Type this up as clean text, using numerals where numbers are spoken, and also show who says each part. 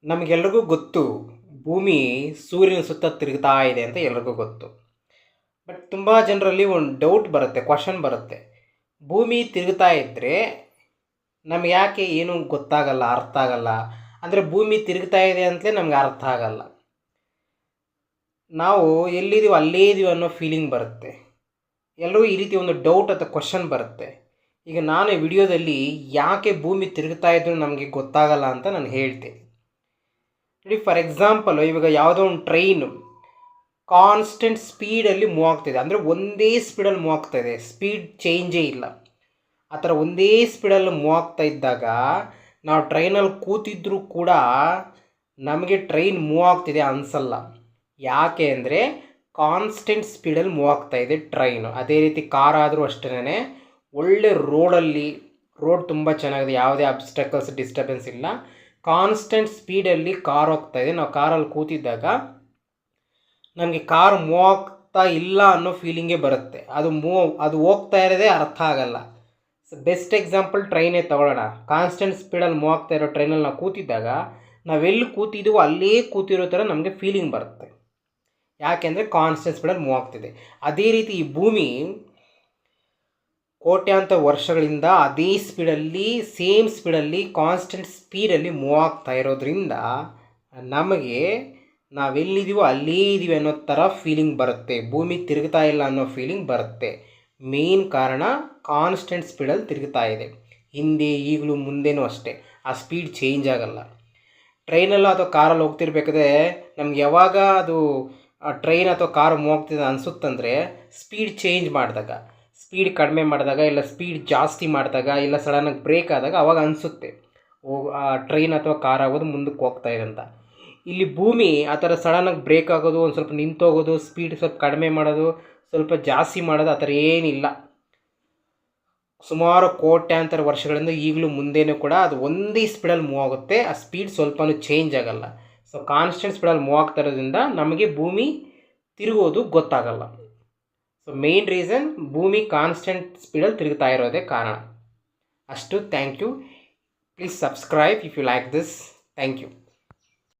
Speaker 1: ನಮಗೆಲ್ರಿಗೂ ಗೊತ್ತು ಭೂಮಿ ಸೂರ್ಯನ ಸುತ್ತ ತಿರುಗ್ತಾ ಇದೆ ಅಂತ ಎಲ್ರಿಗೂ ಗೊತ್ತು. ಬಟ್ ತುಂಬ ಜನರಲ್ಲಿ ಒಂದು ಡೌಟ್ ಬರುತ್ತೆ, ಕ್ವಶನ್ ಬರುತ್ತೆ. ಭೂಮಿ ತಿರುಗ್ತಾ ಇದ್ದರೆ ನಮ್ಗೆ ಯಾಕೆ ಏನು ಗೊತ್ತಾಗಲ್ಲ, ಅರ್ಥ ಆಗಲ್ಲ. ಅಂದರೆ ಭೂಮಿ ತಿರುಗ್ತಾ ಇದೆ ಅಂತಲೇ ನಮ್ಗೆ ಅರ್ಥ ಆಗಲ್ಲ. ನಾವು ಎಲ್ಲಿದ್ದೀವಿ ಅಲ್ಲೇ ಇದೀವಿ ಅನ್ನೋ ಫೀಲಿಂಗ್ ಬರುತ್ತೆ. ಎಲ್ಲರೂ ಈ ರೀತಿ ಒಂದು ಡೌಟ್ ಅಥವಾ ಕ್ವಶನ್ ಬರುತ್ತೆ. ಈಗ ನಾನು ಈ ವಿಡಿಯೋದಲ್ಲಿ ಯಾಕೆ ಭೂಮಿ ತಿರುಗ್ತಾ ಇದ್ರೂ ನಮಗೆ ಗೊತ್ತಾಗಲ್ಲ ಅಂತ ನಾನು ಹೇಳ್ತೇನೆ. ನೋಡಿ, ಫಾರ್ ಎಕ್ಸಾಂಪಲ್ ಇವಾಗ ಯಾವುದೋ ಒಂದು ಟ್ರೈನು ಕಾನ್ಸ್ಟೆಂಟ್ ಸ್ಪೀಡಲ್ಲಿ ಮೂವ್ ಆಗ್ತಾಯಿದೆ, ಅಂದರೆ ಒಂದೇ ಸ್ಪೀಡಲ್ಲಿ ಮೂವ್ ಆಗ್ತಾಯಿದೆ, ಸ್ಪೀಡ್ ಚೇಂಜೇ ಇಲ್ಲ. ಆ ಥರ ಒಂದೇ ಸ್ಪೀಡಲ್ಲಿ ಮೂವ್ ಆಗ್ತಾ ಇದ್ದಾಗ ನಾವು ಟ್ರೈನಲ್ಲಿ ಕೂತಿದ್ರೂ ಕೂಡ ನಮಗೆ ಟ್ರೈನ್ ಮೂವ್ ಆಗ್ತಿದೆ ಅನಿಸಲ್ಲ. ಯಾಕೆ ಅಂದರೆ ಕಾನ್ಸ್ಟೆಂಟ್ ಸ್ಪೀಡಲ್ಲಿ ಮೂವ್ ಆಗ್ತಾಯಿದೆ ಟ್ರೈನು. ಅದೇ ರೀತಿ ಕಾರ್ ಆದರೂ ಅಷ್ಟೇ, ಒಳ್ಳೆ ರೋಡ್ ತುಂಬ ಚೆನ್ನಾಗಿದೆ, ಯಾವುದೇ ಅಬ್ಸ್ಟಕಲ್ಸ್ ಡಿಸ್ಟರ್ಬೆನ್ಸ್ ಇಲ್ಲ, ಕಾನ್ಸ್ಟೆಂಟ್ ಸ್ಪೀಡಲ್ಲಿ ಕಾರ್ ಹೋಗ್ತಾಯಿದೆ. ನಾವು ಕಾರಲ್ಲಿ ಕೂತಿದ್ದಾಗ ನಮಗೆ ಕಾರ್ ಮೂವ್ ಆಗ್ತಾ ಇಲ್ಲ ಅನ್ನೋ ಫೀಲಿಂಗೇ ಬರುತ್ತೆ. ಅದು ಹೋಗ್ತಾ ಇರೋದೇ ಅರ್ಥ ಆಗಲ್ಲ. ಬೆಸ್ಟ್ ಎಕ್ಸಾಂಪಲ್ ಟ್ರೈನೇ ತಗೊಳ್ಳೋಣ. ಕಾನ್ಸ್ಟೆಂಟ್ ಸ್ಪೀಡಲ್ಲಿ ಮೂವ್ ಆಗ್ತಾ ಇರೋ ಟ್ರೈನಲ್ಲಿ ನಾವು ಕೂತಿದ್ದಾಗ ನಾವೆಲ್ಲಿ ಕೂತಿದ್ದೀವೋ ಅಲ್ಲೇ ಕೂತಿರೋ ಥರ ನಮಗೆ ಫೀಲಿಂಗ್ ಬರುತ್ತೆ. ಯಾಕೆಂದರೆ ಕಾನ್ಸ್ಟೆಂಟ್ ಸ್ಪೀಡಲ್ಲಿ ಮೂವ್ ಆಗ್ತಿದೆ. ಅದೇ ರೀತಿ ಈ ಭೂಮಿ ಕೋಟ್ಯಾಂತರ ವರ್ಷಗಳಿಂದ ಅದೇ ಸ್ಪೀಡಲ್ಲಿ, ಸೇಮ್ ಸ್ಪೀಡಲ್ಲಿ, ಕಾನ್ಸ್ಟೆಂಟ್ ಸ್ಪೀಡಲ್ಲಿ ಮೂವ್ ಆಗ್ತಾ ಇರೋದ್ರಿಂದ ನಮಗೆ ನಾವೆಲ್ಲಿದ್ದೀವೋ ಅಲ್ಲೇ ಇದ್ದೀವಿ ಅನ್ನೋ ಥರ ಫೀಲಿಂಗ್ ಬರುತ್ತೆ. ಭೂಮಿ ತಿರುಗ್ತಾ ಇಲ್ಲ ಅನ್ನೋ ಫೀಲಿಂಗ್ ಬರುತ್ತೆ. ಮೇನ್ ಕಾರಣ ಕಾನ್ಸ್ಟೆಂಟ್ ಸ್ಪೀಡಲ್ಲಿ ತಿರುಗ್ತಾ ಇದೆ. ಹಿಂದೆ, ಈಗಲೂ, ಮುಂದೆನೂ ಅಷ್ಟೇ, ಆ ಸ್ಪೀಡ್ ಚೇಂಜ್ ಆಗಲ್ಲ. ಟ್ರೈನಲ್ಲೋ ಅಥವಾ ಕಾರಲ್ಲಿ ಹೋಗ್ತಿರ್ಬೇಕಾದ್ರೆ ನಮ್ಗೆ ಯಾವಾಗ ಅದು ಟ್ರೈನ್ ಅಥವಾ ಕಾರು ಮೂವ್ ಆಗ್ತಿದೆ ಅನಿಸುತ್ತಂದರೆ ಸ್ಪೀಡ್ ಚೇಂಜ್ ಮಾಡಿದಾಗ, ಸ್ಪೀಡ್ ಕಡಿಮೆ ಮಾಡಿದಾಗ, ಇಲ್ಲ ಸ್ಪೀಡ್ ಜಾಸ್ತಿ ಮಾಡಿದಾಗ, ಇಲ್ಲ ಸಡನ್ನಾಗಿ ಬ್ರೇಕ್ ಆದಾಗ ಅವಾಗ ಅನಿಸುತ್ತೆ ಆ ಟ್ರೈನ್ ಅಥವಾ ಕಾರ್ ಆಗೋದು ಮುಂದಕ್ಕೆ ಹೋಗ್ತಾ ಇದೆ ಅಂತ. ಇಲ್ಲಿ ಭೂಮಿ ಆ ಥರ ಸಡನ್ನಾಗಿ ಬ್ರೇಕ್ ಆಗೋದು, ಒಂದು ಸ್ವಲ್ಪ ನಿಂತೋಗೋದು, ಸ್ಪೀಡ್ ಸ್ವಲ್ಪ ಕಡಿಮೆ ಮಾಡೋದು, ಸ್ವಲ್ಪ ಜಾಸ್ತಿ ಮಾಡೋದು, ಆ ಥರ ಏನಿಲ್ಲ. ಸುಮಾರು ಕೋಟ್ಯಾಂತರ ವರ್ಷಗಳಿಂದ ಈಗಲೂ ಮುಂದೆನೂ ಕೂಡ ಅದು ಒಂದೇ ಸ್ಪೀಡಲ್ಲಿ ಮೂವ್ ಆಗುತ್ತೆ. ಆ ಸ್ಪೀಡ್ ಸ್ವಲ್ಪನೂ ಚೇಂಜ್ ಆಗಲ್ಲ. ಸೊ ಕಾನ್ಸ್ಟೆಂಟ್ ಸ್ಪೀಡಲ್ಲಿ ಮೂವ್ ಆಗ್ತಾ ಇರೋದ್ರಿಂದ ನಮಗೆ ಭೂಮಿ ತಿರುಗೋದು ಗೊತ್ತಾಗಲ್ಲ. ಸೊ ಮೇನ್ ರೀಸನ್ ಭೂಮಿ ಕಾನ್ಸ್ಟೆಂಟ್ ಸ್ಪೀಡಲ್ಲಿ ತಿರುಗ್ತಾ ಇರೋದೇ ಕಾರಣ. ಅಷ್ಟು. Thank you. Please subscribe if you like this. Thank you.